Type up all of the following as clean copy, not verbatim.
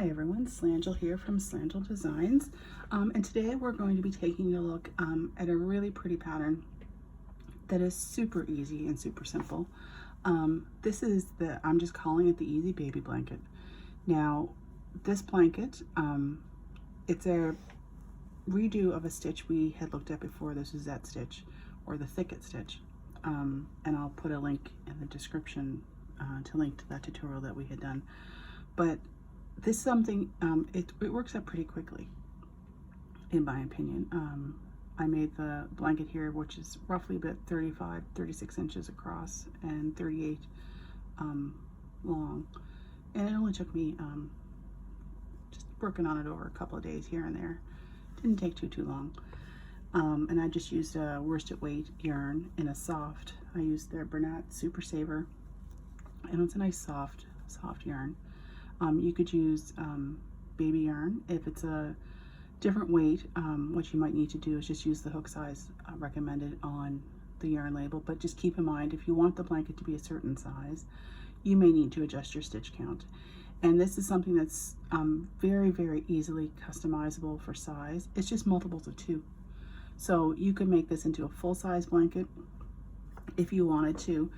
Hi everyone, Slangel here from Slangel Designs, and today we're going to be taking a look at a really pretty pattern that is super easy and super simple. This is I'm just calling it the Easy Baby Blanket. Now, this blanket, it's a redo of a stitch we had looked at before, the Suzette stitch, or the Thicket stitch, and I'll put a link in the description to link to that tutorial that we had done. But this is something, it works out pretty quickly, in my opinion. I made the blanket here, which is roughly about 36 inches across and 38 long. And it only took me just working on it over a couple of days here and there. Didn't take too long. And I just used a worsted weight yarn in a soft. I used their Bernat Super Saver, and it's a nice soft yarn. You could use baby yarn. If it's a different weight, what you might need to do is just use the hook size recommended on the yarn label. But just keep in mind, if you want the blanket to be a certain size, you may need to adjust your stitch count. And this is something that's very easily customizable for size. It's just multiples of 2. So you could make this into a full-size blanket if you wanted to.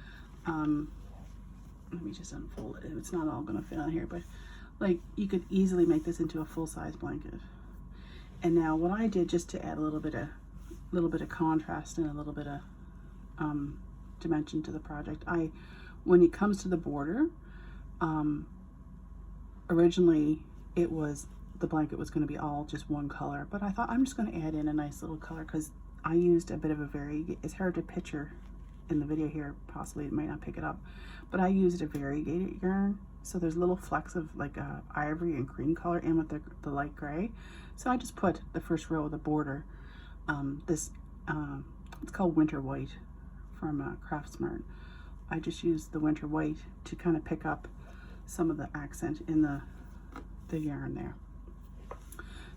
Let me just unfold it. It's not all going to fit on here, but like you could easily make this into a full-size blanket. And now what I did, just to add a little bit of contrast and a little bit of dimension to the project, when it comes to the border, originally the blanket was going to be all just one color, but I thought I'm just going to add in a nice little color because I used a bit of it's hard to picture in the video here, possibly it might not pick it up, but I used a variegated yarn, so there's little flecks of like ivory and cream color in with the light gray. So I just put the first row of the border, it's called Winter White from Craftsmart. I just used the Winter White to kind of pick up some of the accent in the yarn there.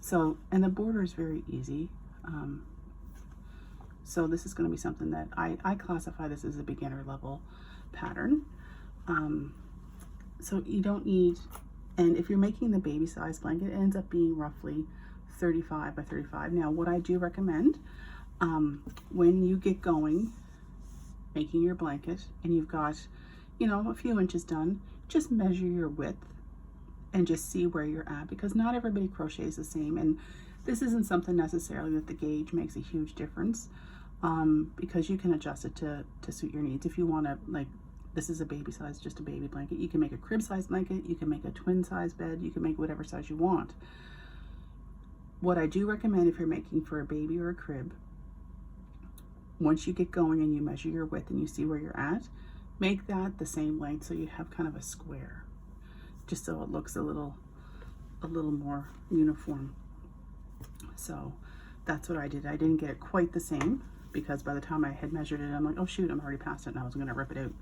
So, and the border is very easy. So this is going to be something that I classify this as a beginner level pattern. So you don't need, and if you're making the baby size blanket, it ends up being roughly 35 by 35. Now what I do recommend, when you get going making your blanket and you've got, a few inches done, just measure your width and just see where you're at, because not everybody crochets the same, and this isn't something necessarily that the gauge makes a huge difference. Because you can adjust it to suit your needs. If you want to, like, this is a baby size, just a baby blanket, you can make a crib size blanket, you can make a twin size bed, you can make whatever size you want. What I do recommend, if you're making for a baby or a crib, once you get going and you measure your width and you see where you're at, make that the same length so you have kind of a square, just so it looks a little more uniform. So that's what I did. I didn't get it quite the same, because by the time I had measured it, I'm like, oh shoot, I'm already past it, and I was going to rip it out.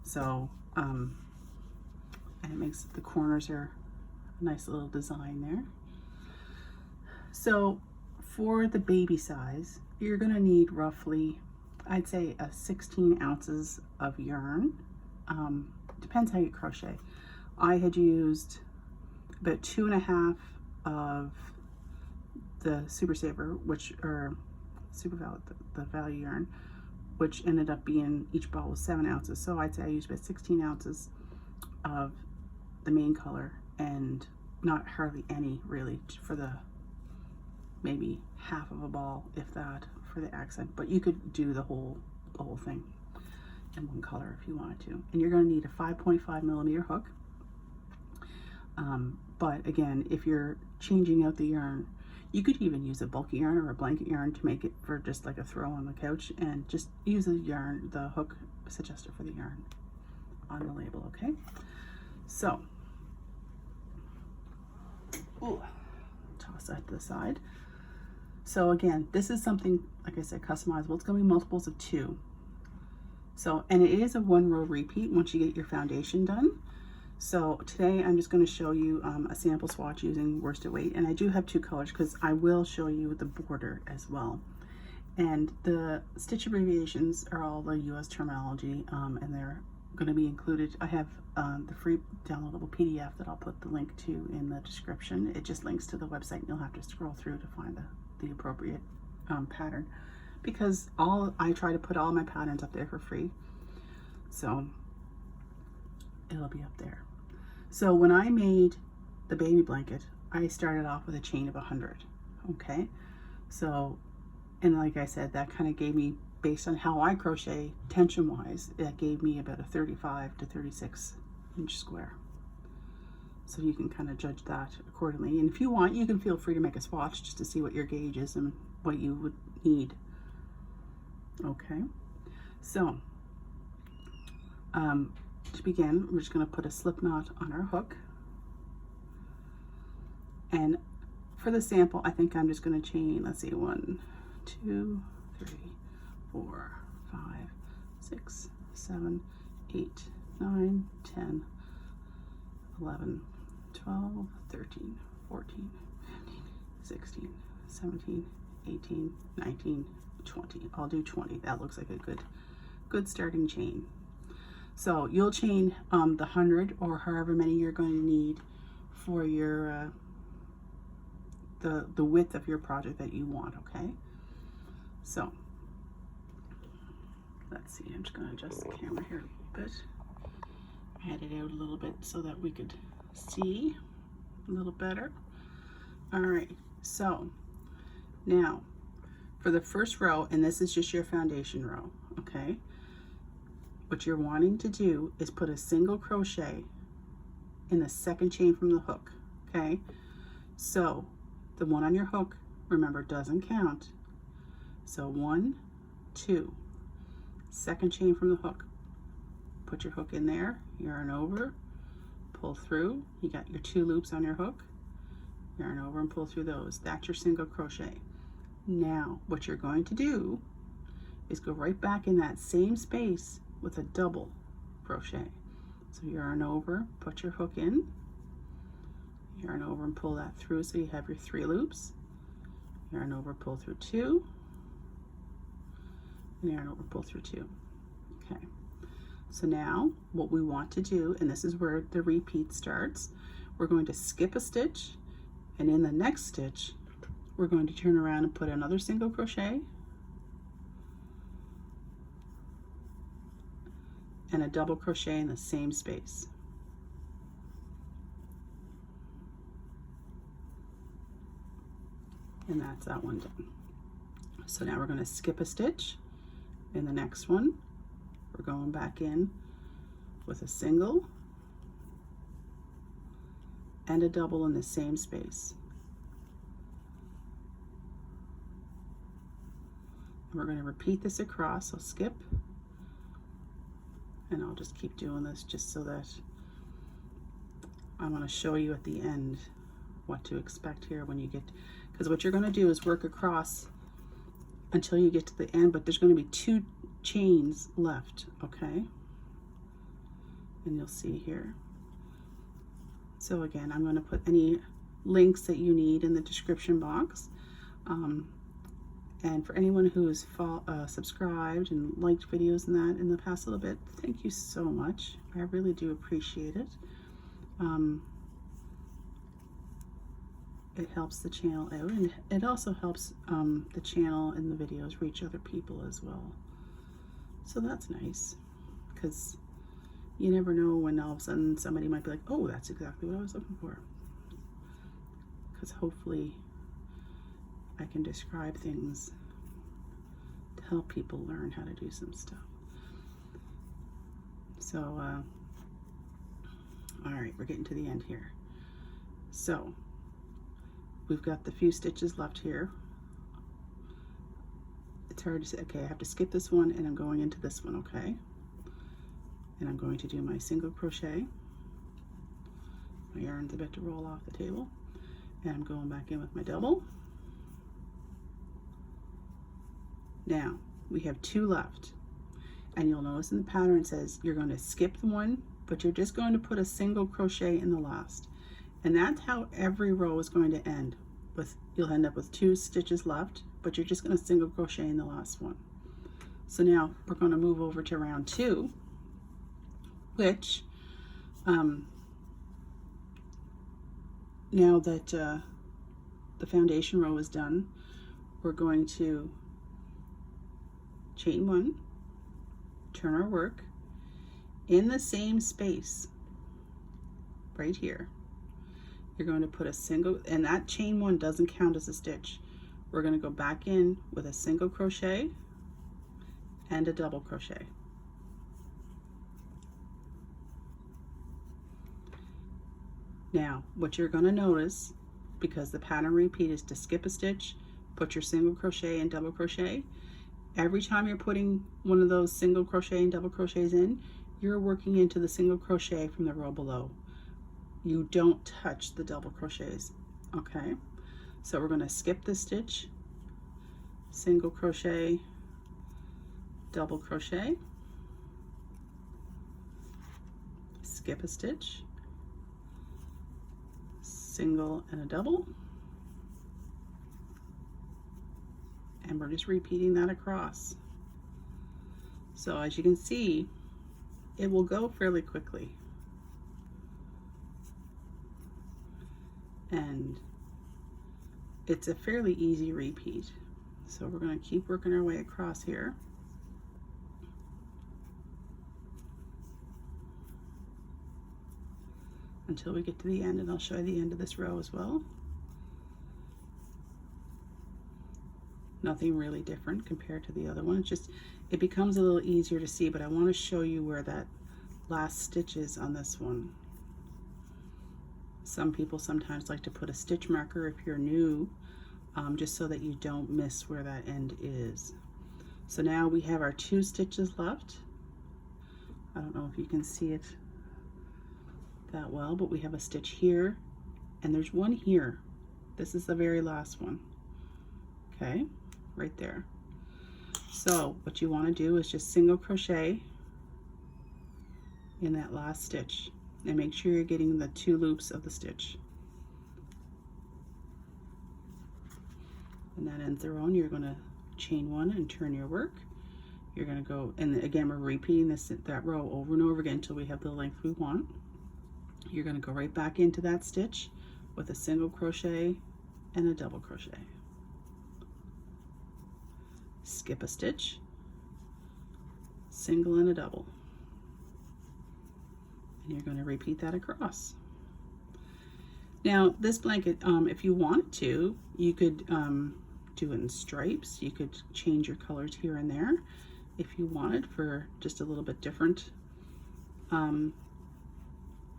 So, and it makes the corners are a nice little design there. So for the baby size, you're going to need roughly, I'd say, 16 ounces of yarn. Depends how you crochet. I had used about 2.5 of the Super Saver, the value yarn, which ended up being, each ball was 7 ounces. So I'd say I used about 16 ounces of the main color, and not hardly any really for the maybe half of a ball, if that, for the accent. But you could do the whole thing in one color if you wanted to. And you're going to need a 5.5 millimeter hook. But again, if you're changing out the yarn, you could even use a bulky yarn or a blanket yarn to make it for just like a throw on the couch, and just use the hook suggested for the yarn on the label, okay? So, toss that to the side. So again, this is something, like I said, customizable. It's going to be multiples of 2. So, and it is a 1-row repeat once you get your foundation done. So today I'm just going to show you a sample swatch using worsted weight, and I do have 2 colors because I will show you the border as well. And the stitch abbreviations are all the US terminology, and they're going to be included. I have the free downloadable PDF that I'll put the link to in the description. It just links to the website, and you'll have to scroll through to find the appropriate pattern, because I try to put all my patterns up there for free, so it'll be up there. So when I made the baby blanket, I started off with a chain of 100. Okay, so, and like I said, that kind of gave me, based on how I crochet tension wise, that gave me about a 35 to 36 inch square. So you can kind of judge that accordingly. And if you want, you can feel free to make a swatch just to see what your gauge is and what you would need. Okay, so to begin, we're just going to put a slip knot on our hook. And for the sample, I think I'm just going to chain, let's see, 1, 2, 3, 4, 5, 6, 7, 8, 9, 10, 11, 12, 13, 14, 15, 16, 17, 18, 19, 20. I'll do 20. That looks like a good starting chain. So you'll chain the 100 or however many you're going to need for your the width of your project that you want. Okay, so let's see, I'm just going to adjust the camera here a little bit, add it out a little bit so that we could see a little better. All right, so now for the first row, and this is just your foundation row, okay, what you're wanting to do is put a single crochet in the second chain from the hook. Okay, so the one on your hook, remember, doesn't count. So 1, 2, second chain from the hook, put your hook in there, yarn over, pull through, you got your 2 loops on your hook, yarn over and pull through those. That's your single crochet. Now what you're going to do is go right back in that same space with a double crochet. So yarn over, put your hook in, yarn over and pull that through so you have your 3 loops, yarn over, pull through 2, and yarn over, pull through 2. Okay, so now what we want to do, and this is where the repeat starts, we're going to skip a stitch, and in the next stitch we're going to turn around and put another single crochet and a double crochet in the same space. And that's that one done. So now we're going to skip a stitch. In the next one, we're going back in with a single and a double in the same space. And we're going to repeat this across, so skip, and I'll just keep doing this just so that I want to show you at the end what to expect here when you get, because what you're going to do is work across until you get to the end, but there's going to be 2 chains left, okay? And you'll see here. So again, I'm going to put any links that you need in the description box. And for anyone who has subscribed and liked videos and that in the past little bit, thank you so much. I really do appreciate it. It helps the channel out, and it also helps the channel and the videos reach other people as well. So that's nice, because you never know when all of a sudden somebody might be like, oh, that's exactly what I was looking for. Because hopefully I can describe things to help people learn how to do some stuff. So, all right, we're getting to the end here. So we've got the few stitches left here. It's hard to say, okay, I have to skip this one and I'm going into this one, okay? And I'm going to do my single crochet. My yarn's about to roll off the table. And I'm going back in with my double. Now, we have 2 left. And you'll notice in the pattern it says you're going to skip the one, but you're just going to put a single crochet in the last. And that's how every row is going to end. You'll end up with 2 stitches left, but you're just going to single crochet in the last one. So now we're going to move over to round 2, which now that the foundation row is done, we're going to chain one, turn our work in the same space right here. You're going to put a single, and that chain one doesn't count as a stitch. We're going to go back in with a single crochet and a double crochet. Now, what you're going to notice, because the pattern repeat is to skip a stitch, put your single crochet and double crochet. Every time you're putting one of those single crochet and double crochets in, you're working into the single crochet from the row below. You don't touch the double crochets, okay? So we're going to skip the stitch, single crochet, double crochet, skip a stitch, single and a double, and we're just repeating that across. So as you can see, it will go fairly quickly, and it's a fairly easy repeat. So we're going to keep working our way across here. Until we get to the end, and I'll show you the end of this row as well. Nothing really different compared to the other one. It's just, it becomes a little easier to see, but I want to show you where that last stitch is on this one. Some people sometimes like to put a stitch marker if you're new, just so that you don't miss where that end is. So now we have our 2 stitches left. I don't know if you can see it that well, but we have a stitch here, and there's one here. This is the very last one, okay, right there. So what you want to do is just single crochet in that last stitch, and make sure you're getting the 2 loops of the stitch, and that ends the row. And you're going to chain one and turn your work. You're going to go, and again we're repeating that row over and over again until we have the length we want. You're going to go right back into that stitch with a single crochet and a double crochet. Skip a stitch, single and a double. And you're going to repeat that across. Now this blanket, if you want to, you could do it in stripes. You could change your colors here and there if you wanted for just a little bit different.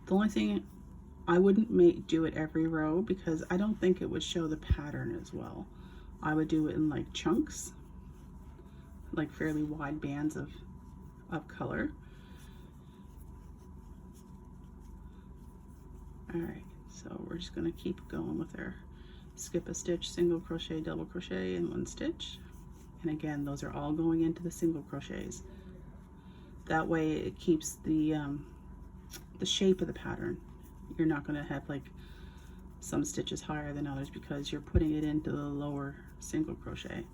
The only thing, I wouldn't do it every row because I don't think it would show the pattern as well. I would do it in like chunks, like fairly wide bands of color. All right, so we're just going to keep going with our skip a stitch, single crochet, double crochet, and 1 stitch. And again, those are all going into the single crochets. That way it keeps the shape of the pattern. You're not going to have like some stitches higher than others because you're putting it into the lower single crochet.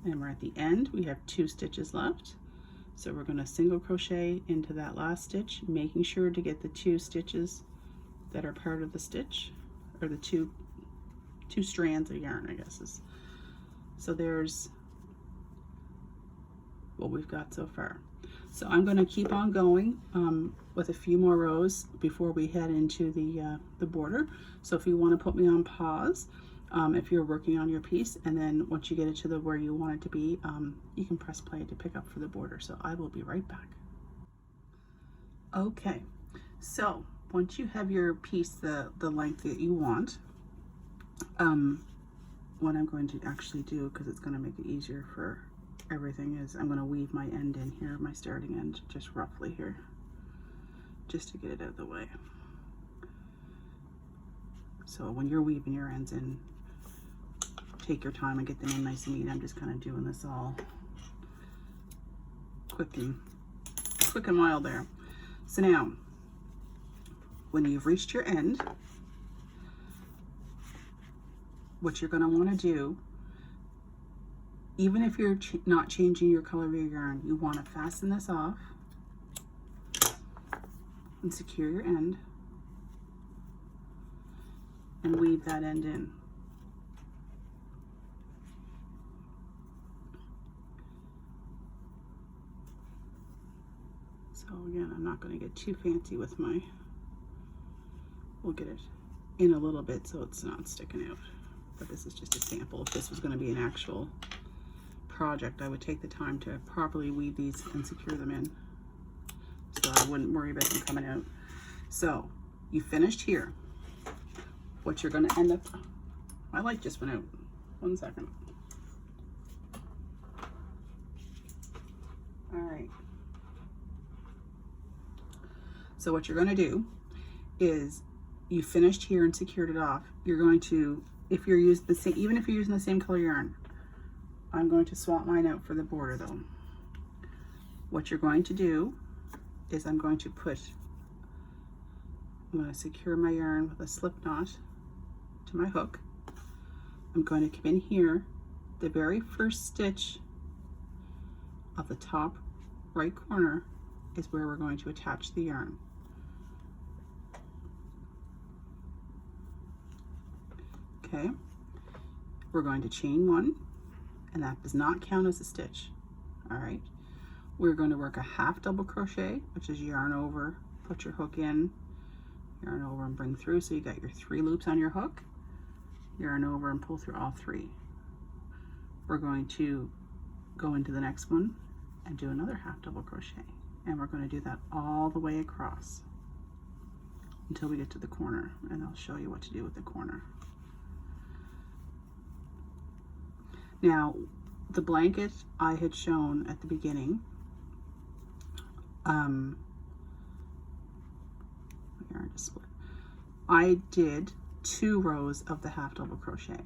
And we're at the end. We have 2 stitches left. So we're going to single crochet into that last stitch, making sure to get the 2 stitches that are part of the stitch, or the two strands of yarn, I guess is. So there's what we've got so far. So I'm going to keep on going with a few more rows before we head into the border. So if you want to put me on pause, if you're working on your piece, and then once you get it to where you want it to be, you can press play to pick up for the border. So I will be right back. Okay, so once you have your piece the length that you want, what I'm going to actually do, because it's going to make it easier for everything, is I'm going to weave my end in here, my starting end, just roughly here, just to get it out of the way. So when you're weaving your ends in, take your time and get them in nice and neat. I'm just kind of doing this all quick and wild there. So now, when you've reached your end, what you're going to want to do, even if you're not changing your color of your yarn, you want to fasten this off and secure your end and weave that end in. So again, I'm not going to get too fancy with my, we'll get it in a little bit so it's not sticking out. But this is just a sample. If this was going to be an actual project, I would take the time to properly weave these and secure them in, so I wouldn't worry about them coming out. So you finished here. What you're going to end up, my light just went out. 1 second. All right. So what you're going to do is, you finished here and secured it off. You're going to, if you're using the same, even if you're using the same color yarn, I'm going to swap mine out for the border though. What you're going to do is I'm going to secure my yarn with a slip knot to my hook. I'm going to come in here. The very first stitch of the top right corner is where we're going to attach the yarn. Okay, we're going to chain 1, and that does not count as a stitch. All right, we're going to work a half double crochet, which is yarn over, put your hook in, yarn over and bring through, so you got your 3 loops on your hook, yarn over and pull through all 3. We're going to go into the next one and do another half double crochet, and we're going to do that all the way across until we get to the corner, and I'll show you what to do with the corner. Now, the blanket I had shown at the beginning, yarn to split. I did 2 rows of the half double crochet,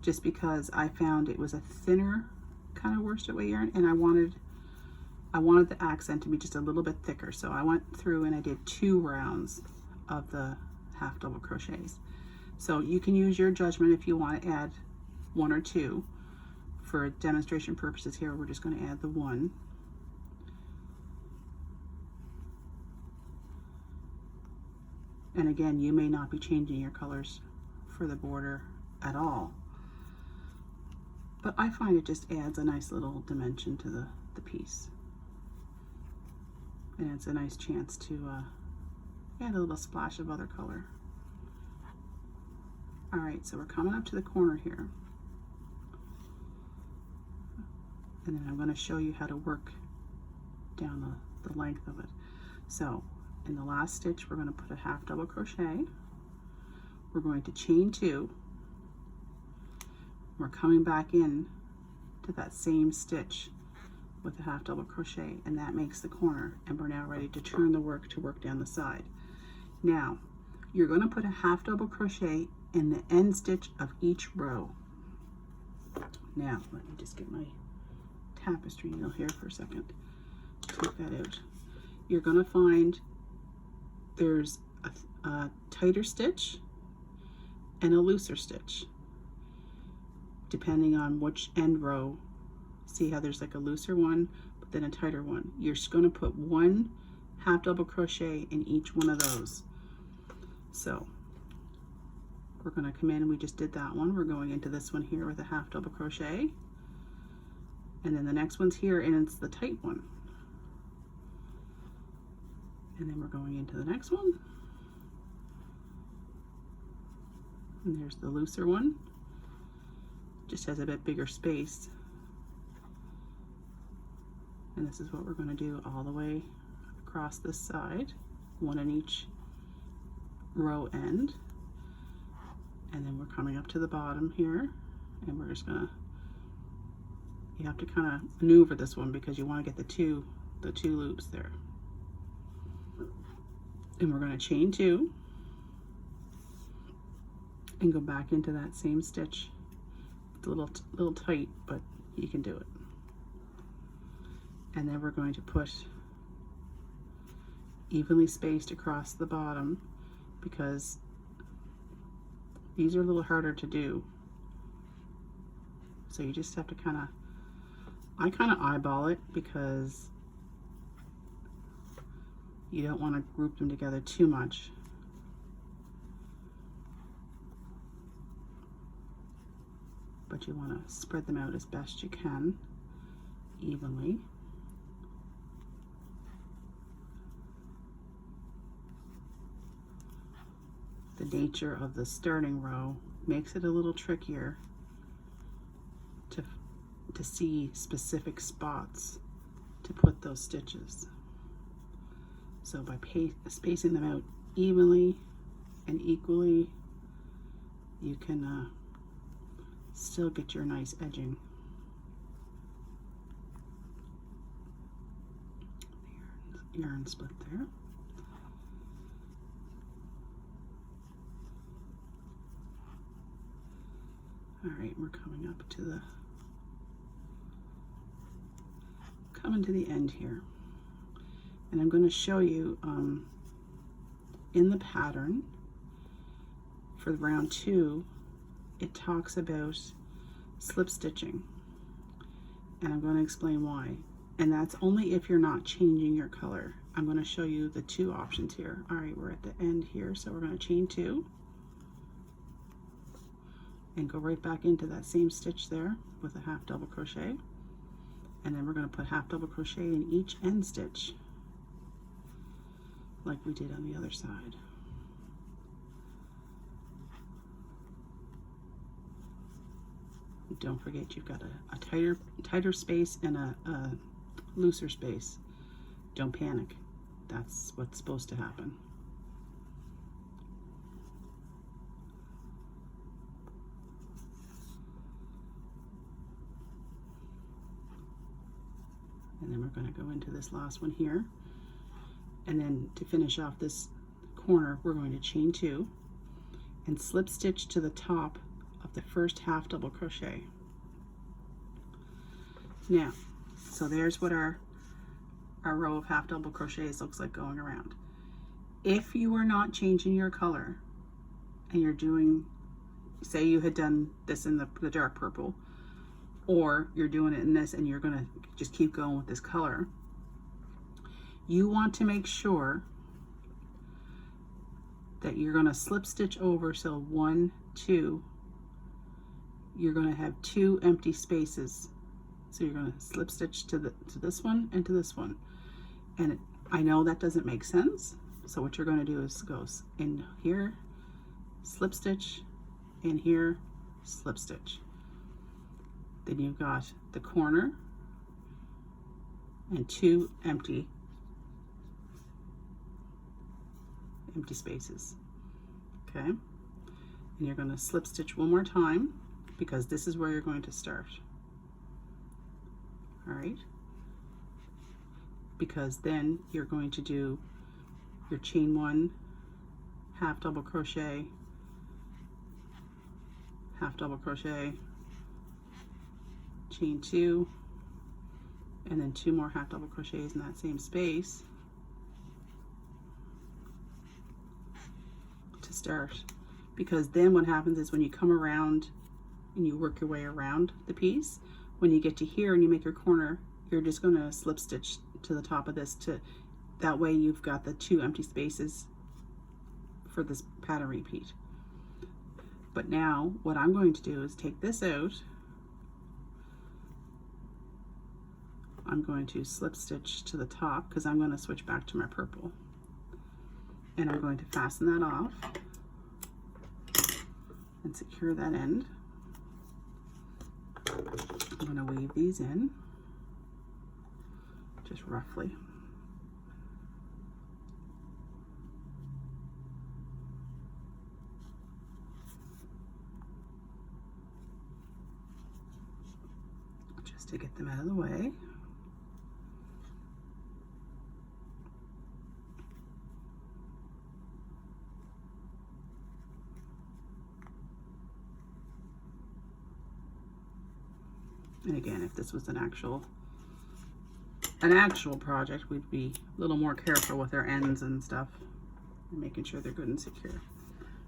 just because I found it was a thinner kind of worsted weight yarn, and I wanted the accent to be just a little bit thicker. So I went through and I did 2 rounds of the half double crochets. So you can use your judgment if you want to add 1 or 2. For demonstration purposes here, we're just going to add the 1. And again, you may not be changing your colors for the border at all, but I find it just adds a nice little dimension to the piece. And it's a nice chance to add a little splash of other color. All right, so we're coming up to the corner here. And then I'm going to show you how to work down the length of it. So in the last stitch, we're going to put a half double crochet. We're going to chain 2. We're coming back in to that same stitch with a half double crochet, and that makes the corner, and we're now ready to turn the work to work down the side. Now you're going to put a half double crochet in the end stitch of each row. Now let me just get my tapestry needle here for a second. Take that out. You're going to find there's a tighter stitch and a looser stitch, depending on which end row. See how there's like a looser one, but then a tighter one. You're just going to put 1 half double crochet in each one of those. So we're going to come in, and we just did that one. We're going into this one here with a half double crochet, and then the next one's here, and it's the tight one. And then we're going into the next one, and there's the looser one, just has a bit bigger space. And this is what we're going to do all the way across this side, 1 in each row end. And then we're coming up to the bottom here, and we're just gonna, you have to kind of maneuver this one because you want to get the two loops there. And we're going to chain 2 and go back into that same stitch. It's a little tight, but you can do it. And then we're going to put evenly spaced across the bottom, because these are a little harder to do. So you just have to I kind of eyeball it, because You don't want to group them together too much. But you want to spread them out as best you can, evenly. The nature of the starting row makes it a little trickier to see specific spots to put those stitches. So by spacing them out evenly and equally, you can still get your nice edging. The yarn split there. All right, we're coming to the end here. And I'm going to show you in the pattern for round 2, it talks about slip stitching. And I'm going to explain why. And that's only if you're not changing your color. I'm going to show you the 2 options here. All right, we're at the end here, so we're going to chain 2. And go right back into that same stitch there with a half double crochet, and then we're going to put half double crochet in each end stitch like we did on the other side. Don't forget you've got a tighter space and a looser space. Don't panic. That's what's supposed to happen. And then we're going to go into this last one here, and then to finish off this corner we're going to chain 2 and slip stitch to the top of the first half double crochet. Now, so there's what our row of half double crochets looks like going around. If you are not changing your color and you're doing, say you had done this in the dark purple, or you're doing it in this and you're going to just keep going with this color, you want to make sure that you're going to slip stitch over. So 1, 2, you're going to have 2 empty spaces. So you're going to slip stitch to this one and to this one. And I know that doesn't make sense. So what you're going to do is go in here, slip stitch, in here, slip stitch. Then you've got the corner and 2 empty spaces. Okay, and you're going to slip stitch one more time because this is where you're going to start. All right, because then you're going to do your chain 1, half double crochet, half double crochet, chain 2, and then 2 more half double crochets in that same space to start. Because then what happens is when you come around and you work your way around the piece, when you get to here and you make your corner, you're just going to slip stitch to the top of this, to that way you've got the 2 empty spaces for this pattern repeat. But now what I'm going to do is take this out. I'm going to slip stitch to the top because I'm going to switch back to my purple, and I'm going to fasten that off and secure that end. I'm going to weave these in just roughly. Just to get them out of the way. And again, if this was an actual project, we'd be a little more careful with our ends and stuff, and making sure they're good and secure.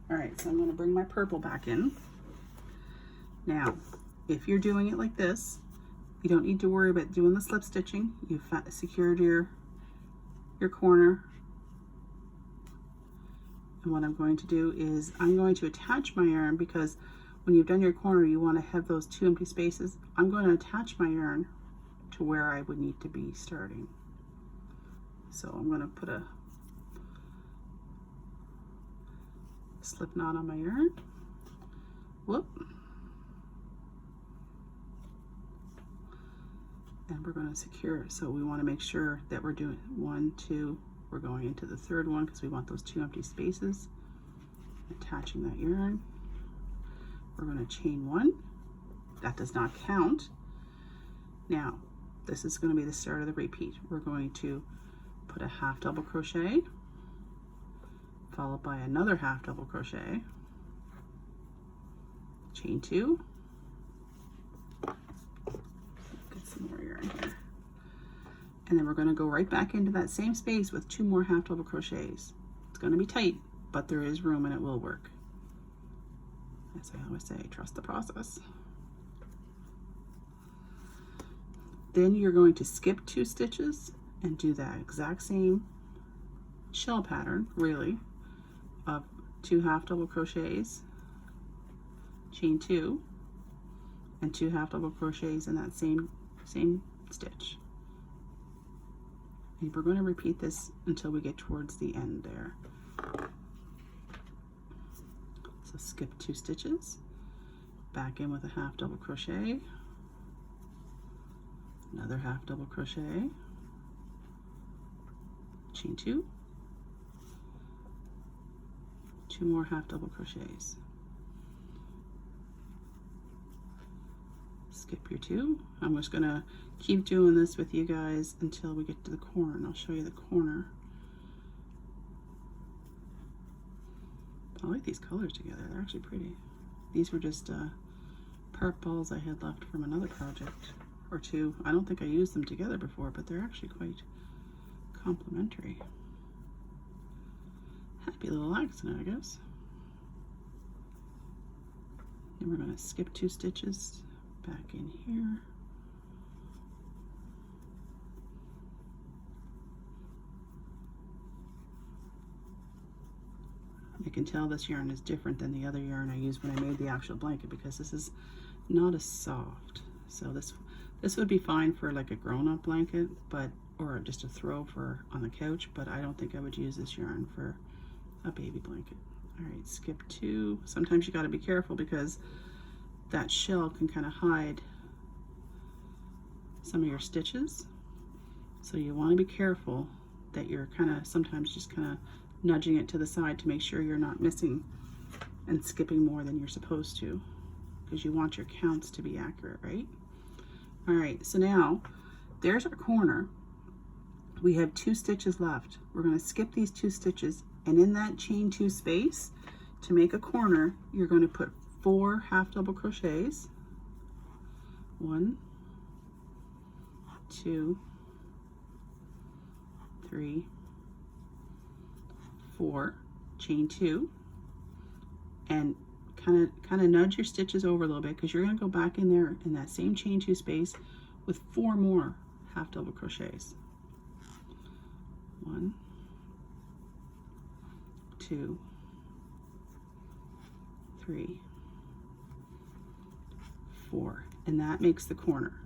All right, so I'm going to bring my purple back in. Now, if you're doing it like this, you don't need to worry about doing the slip stitching. You've secured your corner And what I'm going to do is I'm going to attach my yarn, because when you've done your corner, you want to have those 2 empty spaces. I'm going to attach my yarn to where I would need to be starting. So I'm going to put a slip knot on my yarn. Whoop. And we're going to secure it. So we want to make sure that we're doing 1, 2, we're going into the 3rd one because we want those 2 empty spaces. Attaching that yarn. We're going to chain 1. That does not count. Now, this is going to be the start of the repeat. We're going to put a half double crochet, followed by another half double crochet, chain 2, get some more yarn here, and then we're going to go right back into that same space with 2 more half double crochets. It's going to be tight, but there is room and it will work. As I always say, trust the process. Then you're going to skip 2 stitches and do that exact same shell pattern, really, of 2 half double crochets, chain 2, and 2 half double crochets in that same stitch. And we're going to repeat this until we get towards the end there. So skip 2 stitches, back in with a half double crochet, another half double crochet, chain 2, 2 more half double crochets, skip your 2. I'm just gonna keep doing this with you guys until we get to the corner, and I'll show you the corner. I like these colors together, they're actually pretty. These were just part balls I had left from another project or 2. I don't think I used them together before, but they're actually quite complementary. Happy little accident, I guess. And we're going to skip 2 stitches back in here. I can tell this yarn is different than the other yarn I used when I made the actual blanket, because this is not as soft. So this would be fine for like a grown-up blanket, but or just a throw for on the couch, but I don't think I would use this yarn for a baby blanket. All right, skip 2. Sometimes you got to be careful because that shell can kind of hide some of your stitches. So you want to be careful that you're kind of sometimes just kind of nudging it to the side to make sure you're not missing and skipping more than you're supposed to, because you want your counts to be accurate, right? All right, so now there's our corner. We have 2 stitches left. We're going to skip these 2 stitches, and in that chain 2 space, to make a corner, you're going to put 4 half double crochets. 1, 2, 3, 4, chain 2, and kind of nudge your stitches over a little bit, because you're going to go back in there in that same chain 2 space with 4 more half double crochets. 1, 2, 3, 4, and that makes the corner.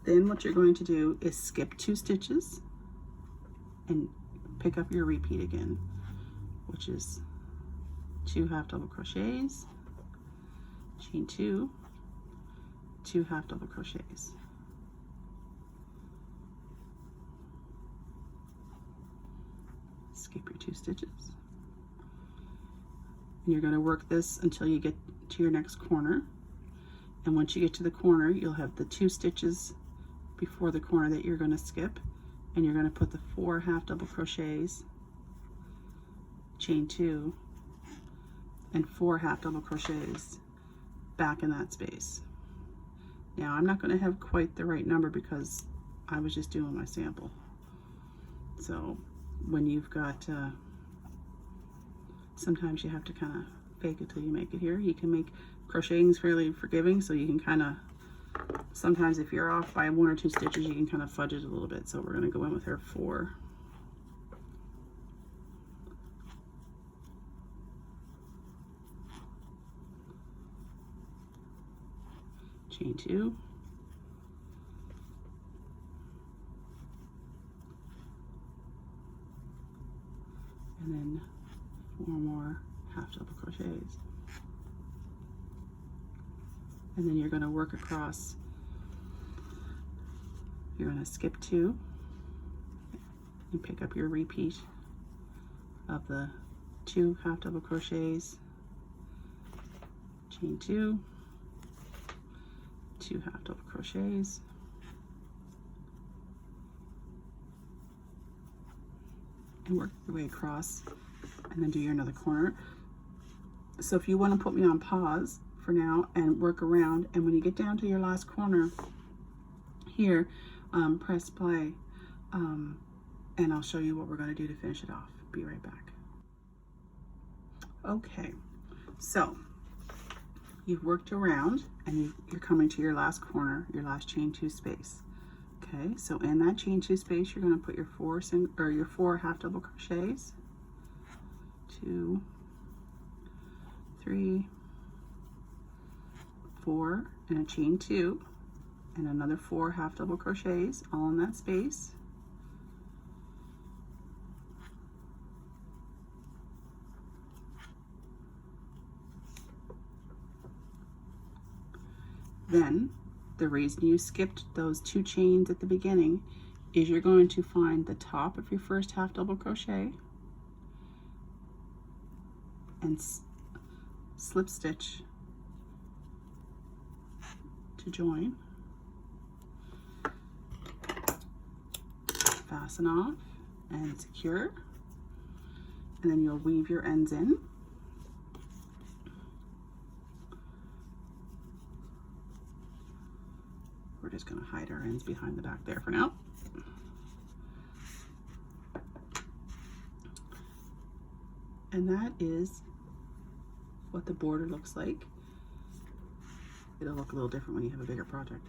Then what you're going to do is skip 2 stitches and pick up your repeat again, which is 2 half double crochets, chain 2, 2 half double crochets. Skip your 2 stitches. And you're going to work this until you get to your next corner. And once you get to the corner, you'll have the 2 stitches before the corner that you're going to skip, and you're going to put the 4 half double crochets, chain 2, and 4 half double crochets back in that space. Now I'm not going to have quite the right number because I was just doing my sample. So when you've got sometimes you have to kind of fake it till you make it here. You can make crocheting's fairly forgiving, so you can kind of sometimes if you're off by 1 or 2 stitches, you can kind of fudge it a little bit. So we're going to go in with our 4, chain 2, and then 4 more half double crochets. And then you're going to work across, you're going to skip 2 and pick up your repeat of the 2 half double crochets, chain 2, 2 half double crochets, and work your way across, and then do your another corner. So if you want to put me on pause for now and work around, and when you get down to your last corner here, press play, and I'll show you what we're going to do to finish it off. Be right back. Okay, so you've worked around and you're coming to your last corner, your last chain 2 space. Okay, so in that chain 2 space, you're going to put your 4 half double crochets, 2, 3, 4, and a chain 2, and another 4 half double crochets, all in that space. Then, the reason you skipped those 2 chains at the beginning is you're going to find the top of your first half double crochet and slip stitch to join, fasten off and secure, and then you'll weave your ends in. We're just going to hide our ends behind the back there for now. And that is what the border looks like. It'll look a little different when you have a bigger project.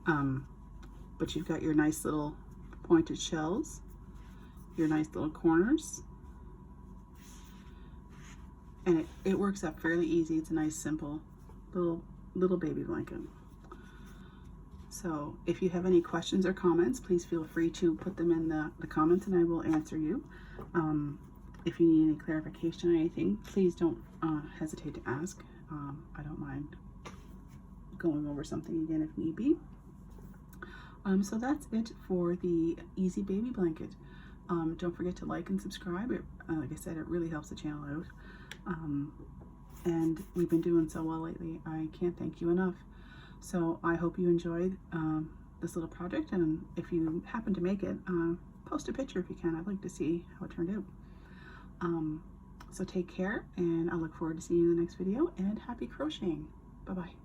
But you've got your nice little pointed shells, your nice little corners, and it works out fairly easy. It's a nice simple little baby blanket. So if you have any questions or comments, please feel free to put them in the comments and I will answer you. If you need any clarification or anything, please don't hesitate to ask. I don't mind going over something again if need be. So that's it for the Easy Baby Blanket. Don't forget to like and subscribe. Like I said, it really helps the channel out. And we've been doing so well lately. I can't thank you enough. So I hope you enjoyed this little project, and if you happen to make it, post a picture if you can. I'd like to see how it turned out. So take care, and I look forward to seeing you in the next video, and happy crocheting. Bye-bye.